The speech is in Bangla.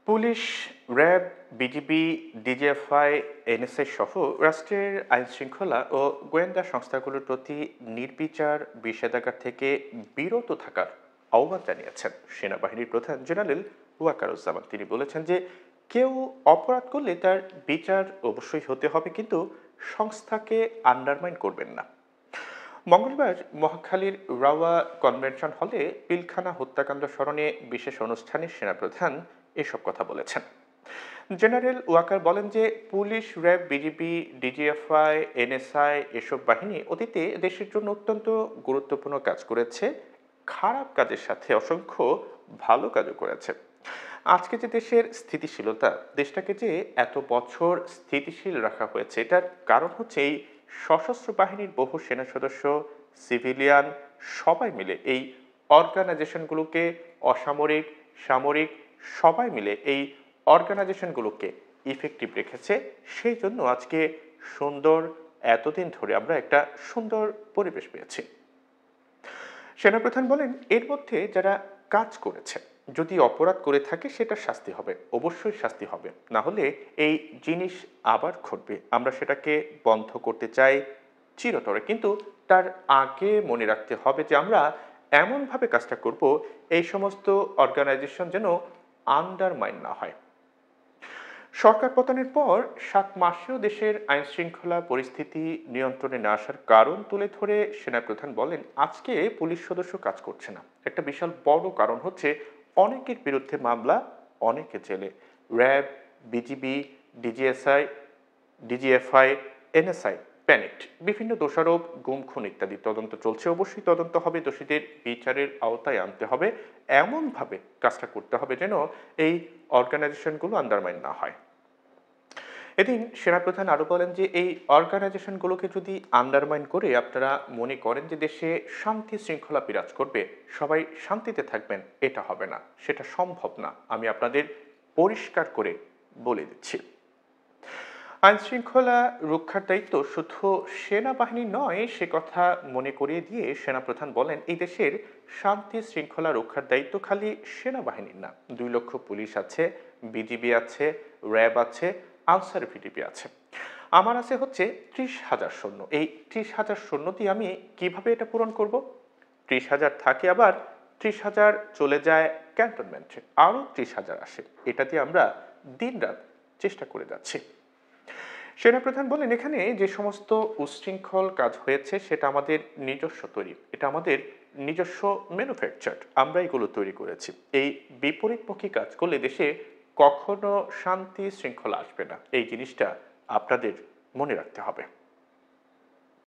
Police, RAB, BGB, DGFI, NSI সহ রাষ্ট্রের আইনশৃঙ্খলা ও গোয়েন্দা সংস্থাগুলোর প্রতি নির্বিচার বিষেধাগার থেকে বিরত থাকার আহ্বান জানিয়েছেন সেনাবাহিনীর প্রধান জেনারেল ওয়াকারুজ্জামান। তিনি বলেছেন যে কেউ অপরাধ করলে তার বিচার অবশ্যই হতে হবে, কিন্তু সংস্থাকে আন্ডারমাইন করবেন না। মঙ্গলবার মহাখালীর রাওয়া কনভেনশন হলে পিলখানা হত্যাকাণ্ড স্মরণে বিশেষ অনুষ্ঠানে সেনাপ্রধান এসব কথা বলেছেন। জেনারেল ওয়াকার বলেন যে police, RAB, BGB, DGFI, NSI এসব বাহিনী অতীতে দেশের জন্য অত্যন্ত গুরুত্বপূর্ণ কাজ করেছে, খারাপ কাজের সাথে অসংখ্য ভালো কাজও করেছে। আজকে যে দেশের স্থিতিশীলতা, দেশটাকে যে এত বছর স্থিতিশীল রাখা হয়েছে, এটার কারণ হচ্ছে এই সশস্ত্র বাহিনীর বহু সেনা সদস্য, সিভিলিয়ান সবাই মিলে এই অর্গানাইজেশনগুলোকে, অসামরিক, সামরিক সবাই মিলে এই অর্গানাইজেশনগুলোকে ইফেক্টিভ রেখেছে। সেই জন্য আজকে সুন্দর, এতদিন ধরে আমরা একটা সুন্দর পরিবেশ পেয়েছি। সেনাপ্রধান বলেন, এর মধ্যে যারা কাজ করেছে, যদি অপরাধ করে থাকে সেটা শাস্তি হবে, অবশ্যই শাস্তি হবে, না হলে এই জিনিস আবার ঘটবে। আমরা সেটাকে বন্ধ করতে চাই চিরতরে, কিন্তু তার আগে মনে রাখতে হবে যে আমরা এমনভাবে কাজটা করব এই সমস্ত অর্গানাইজেশন যেন আন্ডারমাইন না হয়। সরকার পতনের পর 7 মাসেও দেশের আইনশৃঙ্খলা পরিস্থিতি নিয়ন্ত্রণে না আসার কারণ তুলে ধরে সেনাপ্রধান বলেন, আজকে পুলিশ সদস্য কাজ করছে না, একটা বিশাল বড় কারণ হচ্ছে অনেকের বিরুদ্ধে মামলা, অনেকে জেলে। RAB, BGB, DGSI, DGFI, NSI panicked, বিভিন্ন দোষারোপ, গুম, খুন ইত্যাদি তদন্ত চলছে। অবশ্যই তদন্ত হবে, দোষীদের বিচারের আওতায় আনতে হবে, এমনভাবে কাজটা করতে হবে যেন এই অর্গানাইজেশনগুলো আন্ডারমাইন না হয়। এদিন সেনাপ্রধান আরো বলেন যে এই অর্গানাইজেশনগুলোকে যদি আন্ডারমাইন করে আপনারা মনে করেন যে দেশে শান্তি শৃঙ্খলা বিরাজ করবে, সবাই শান্তিতে থাকবেন, এটা হবে না, সেটা সম্ভব না। আমি আপনাদের পরিষ্কার করে বলে দিচ্ছি। আইনশৃঙ্খলা রক্ষার দায়িত্ব শুধু সেনাবাহিনী নয়, সে কথা মনে করিয়ে দিয়ে সেনাপ্রধান বলেন, এই দেশের শান্তি শৃঙ্খলা রক্ষার দায়িত্ব খালি সেনাবাহিনীর না। 2 লক্ষ পুলিশ আছে, বিজিবি আছে, র্যাব আছে, আনসার ভিডিপি আছে, আমার আছে হচ্ছে 30,000 সৈন্য। এই 30,000 সৈন্য দিয়ে আমি কিভাবে এটা পূরণ করব? 30,000 থাকে, আবার 30,000 চলে যায় ক্যান্টনমেন্টে, আরো 30,000 আসে। এটা দিয়ে আমরা দিনরাত চেষ্টা করে যাচ্ছি। সেনাপ্রধান বলেন, এখানে যে সমস্ত উচ্ছৃঙ্খল কাজ হয়েছে সেটা আমাদের নিজস্ব তৈরি, এটা আমাদের নিজস্ব ম্যানুফ্যাকচার, আমরা এগুলো তৈরি করেছি। এই বিপরীতমুখী কাজ করলে দেশে কখনো শান্তি শৃঙ্খলা আসবে না, এই জিনিসটা আপনাদের মনে রাখতে হবে।